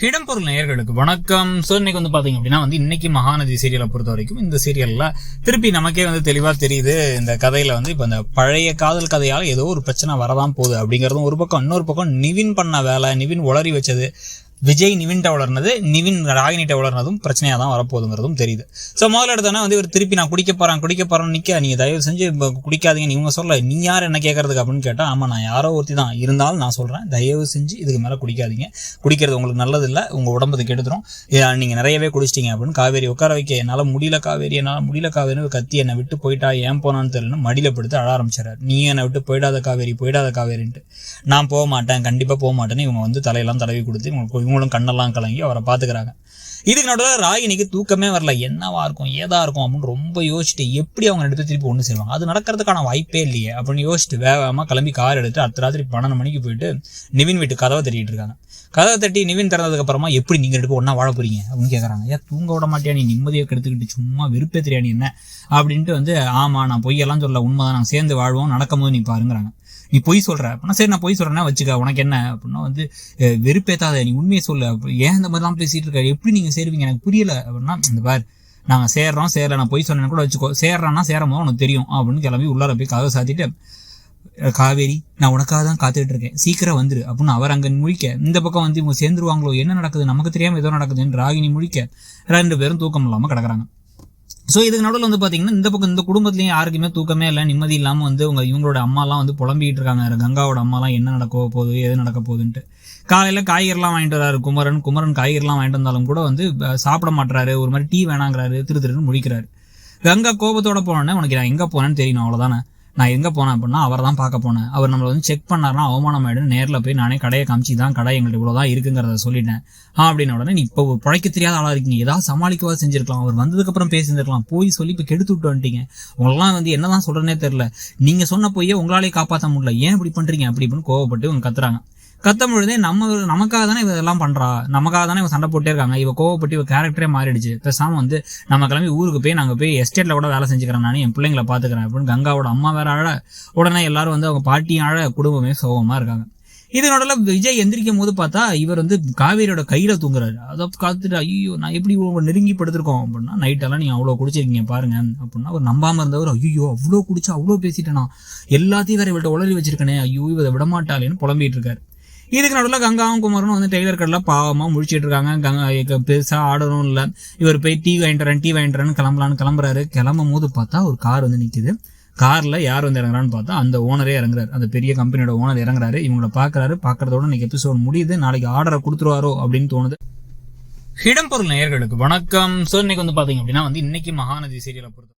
இடம்பொருள் நேயர்களுக்கு வணக்கம். ஸோ இன்னைக்கு பாத்தீங்க அப்படின்னா இன்னைக்கு மகாநதி சீரியலை பொறுத்த வரைக்கும் இந்த சீரியல்ல திருப்பி நமக்கே தெளிவா தெரியுது. இந்த கதையில இப்ப இந்த பழைய காதல் கதையால ஏதோ ஒரு பிரச்சனை வரதான் போகுது அப்படிங்கறதும் ஒரு பக்கம். இன்னொரு பக்கம் நிவின் பண்ண வேலை, நிவின் உளறி வச்சது, விஜய் நிவின்ட்ட வளர்னது, நிவின் ராகினிட்ட வளர்னதும் பிரச்சனையா தான் வரப்போகுதுங்கிறதும் தெரியுது. ஸோ முதல்ல எடுத்தோன்னா இவர் திருப்பி நான் குடிக்க போறேன் நிக்க, நீங்க தயவு செஞ்சு குடிக்காதீங்க, இவங்க சொல்ல நீ யார் என்ன கேட்கறதுக்கு அப்படின்னு கேட்டா, ஆமா நான் யாரோ ஒருத்தி தான், இருந்தாலும் நான் சொல்றேன் தயவு செஞ்சு இதுக்கு மேல குடிக்காதீங்க, குடிக்கிறது உங்களுக்கு நல்லது இல்லை, உங்க உடம்புக்கு கெடுத்துரும், நீங்க நிறையவே குடிச்சிட்டீங்க அப்படின்னு காவேரி உட்கார வைக்க, என்னால முடியல காவேரி கத்தி என்னை விட்டு போயிட்டா, ஏன் போனான்னு தெரியல, மடியில படுத்து அழ ஆரம்பிச்சாரு. நீ என்னை விட்டு போயிடாத காவேரின்ட்டு. நான் போக மாட்டேன், கண்டிப்பா போக மாட்டேன்னு இவங்க தலையெல்லாம் தடவி கொடுத்து இவங்களும் கண்ணெல்லாம் கலங்கி அவரை பாத்துக்கிறாங்க. இதுக்கு நடுவில் ராகினிக்கு தூக்கமே வரல, என்னவா இருக்கும் ஏதா இருக்கும் அப்படின்னு ரொம்ப யோசிச்சுட்டு எப்படி அவங்க எடுத்து திருப்பி ஒண்ணு செய்வாங்க, அது நடக்கிறதுக்கான வாய்ப்பே இல்லையே அப்படின்னு யோசிச்சுட்டு வேகமா கிளம்பி கார் எடுத்து அடுத்த ராத்திரி 12 மணிக்கு போயிட்டு நிவின் வீட்டு கதவை தட்டிட்டு இருக்காங்க. கதவை தட்டி நிவின் திறந்ததுக்கு அப்புறமா எப்படி நீங்க ரெண்டு ஒன்னா வாழ போறீங்க அப்படின்னு கேட்கறாங்க. ஏன் தூங்க விட மாட்டியா, நீ நிம்மதியை கெடுத்துக்கிட்டு சும்மா வெறுப்பே தெரியா நீ என்ன அப்படின்ட்டு ஆமா நான் பொய்யெல்லாம் சொல்ல, உண்மைதான், நாங்கள் சேர்ந்து வாழ்வோம், நடக்கும்போது நீ பாருங்கிறாங்க. நீ பொய் சொல்ற அப்படின்னா சரி நான் பொய் சொல்றேன்னா வச்சுக்க, உனக்கு என்ன அப்படின்னா வெறுப்பேத்தாத, நீ உண்மையை சொல்ல, ஏன் இந்த மாதிரிலாம் பேசிட்டு இருக்க, எப்படி நீங்க சேருவீங்க எனக்கு புரியல அப்படின்னா, இந்த பார் நாங்க சேரல, நான் பொய் சொன்னேன்னு கூட வச்சுக்கோ, சேர்றான்னா சேரும் போது உனக்கு தெரியும் அப்படின்னு கிளம்பி உள்ளார போய் கதவை சாத்திட்டு, காவேரி நான் உனக்காக தான் காத்துட்டு இருக்கேன், சீக்கிரம் வந்துரு அப்படின்னு அவர் அங்க முழிக்க, இந்த பக்கம் இவங்க சேர்ந்துருவாங்களோ, என்ன நடக்குது நமக்கு தெரியாம ஏதோ நடக்குதுன்னு ராகினி முழிக்க, 2 பேரும் தூக்கம் இல்லாம கிடக்குறாங்க. ஸோ இதுக்கு நடுவில் பாத்தீங்கன்னா இந்த பக்கம் இந்த குடும்பத்திலையும் யாருக்குமே தூக்கமே இல்லை, நிம்மதி இல்லாம இவங்களோட அம்மாலாம் புலம்பிக்கிட்டு இருக்காங்க. கங்காவோட அம்மாலாம் என்ன நடக்க போகுது, எது நடக்க போகுதுன்ட்டு. காலையில காய்கறிலாம் வாங்கிட்டு வராரு குமரன் காய்கறிலாம் வாங்கிட்டு வந்தாலும் கூட சாப்பிட மாட்டாரு, ஒரு மாதிரி டீ வேணாங்கிறாரு, திருன்னு முழிக்கிறாரு. கங்கா கோபத்தோட போனோன்னே உனக்கு நான் எங்க போனேன்னு தெரியணும், அவ்வளவுதானே, நான் எங்க போனேன் அப்படின்னா அவரை தான் பார்க்க போனேன், அவர் நம்மளை செக் பண்ணாருன்னா அவமானம் ஆயிடும், நேரில் போய் நானே கடையை காமிச்சு தான் கடை எங்கள்கிட்ட இவ்வளவுதான் இருக்குங்கிறத சொல்லிட்டேன் அப்படின்னு உடனே, நீ இப்போ பிழைக்க தெரியாத ஆளா இருக்கீங்க, ஏதாவது சமாளிக்கவா செஞ்சிருக்கலாம், அவர் வந்ததுக்கு அப்புறம் பேசியிருந்திருக்கலாம், போய் சொல்லி இப்போ கெடுத்து விட்டு வந்துட்டீங்க, உங்களெல்லாம் என்னதான் சொல்றேன்னே தெரியல, நீங்க சொன்ன போய் உங்களாலே காப்பாற்ற முடியல, ஏன் இப்படி பண்றீங்க அப்படின்னு கோவப்பட்டு இவங்க கத்துறாங்க. கத்தும் பொழுதே நமக்காக தானே இவ இதெல்லாம் பண்றா, நமக்காக தானே இவ சண்டை போட்டே இருக்காங்க, இவ கோவப்பட்டு இவ கேரக்டரே மாறிடுச்சு, பேசாம நம்ம கிளம்பி ஊருக்கு போய் நாங்க போய் எஸ்டேட்ல கூட வேலை செஞ்சுக்கிறேன், நானே என் பிள்ளைங்களை பாத்துக்கிறேன் அப்படின்னு கங்காவோட அம்மா வேற அழ, உடனே எல்லாரும் அவங்க பாட்டியும் அழ, குடும்பமே சோகமா இருக்காங்க. இதனோட விஜய் எந்திரிக்கும் போது பார்த்தா இவர் காவேரியோட கையில தூங்குறாரு. அதை காத்துட்டு ஐயோ நான் எப்படி நெருங்கி படுத்திருக்கோம் அப்படின்னா, நைட்டெல்லாம் நீங்க அவ்வளவு குடிச்சிருக்கீங்க பாருங்க அப்படின்னா, அவர் நம்பாம இருந்தவர் ஐயோ அவ்வளோ குடிச்சா அவ்வளோ பேசிட்டேனா, எல்லாத்தையும் வேற இவள்கிட்ட உளறி வச்சிருக்கேனே, ஐயோ இவரை விடமாட்டாளேன்னு புலம்பிட்டு இருக்காரு. இதுக்கு நடுவில் கங்காவும் குமரனும் டெய்லர் கடையில பாவமா முடிச்சிட்டு இருக்காங்க. கங்கா பெருசா ஆர்டரும் இல்லை, இவர் போய் டீ வாங்கிட்டுறேன்னு கிளம்புறாரு. கிளம்பும் போது பார்த்தா ஒரு கார் நிக்குது. கார்ல யார் இறங்குறான்னு பார்த்தா அந்த ஓனரே இறங்குறாரு, அந்த பெரிய கம்பெனியோட ஓனர் இறங்குறாரு. இவங்கள பாக்குறதோட இன்னைக்கு எபிசோட் முடியுது, நாளைக்கு ஆர்டரை கொடுத்துருவாரோ அப்படின்னு தோணுது. இடம்பொருள் நேயர்களுக்கு வணக்கம். ஸோ இன்னைக்கு பாத்தீங்க அப்படின்னா இன்னைக்கு மகாநதி சீரியலை பொறுத்த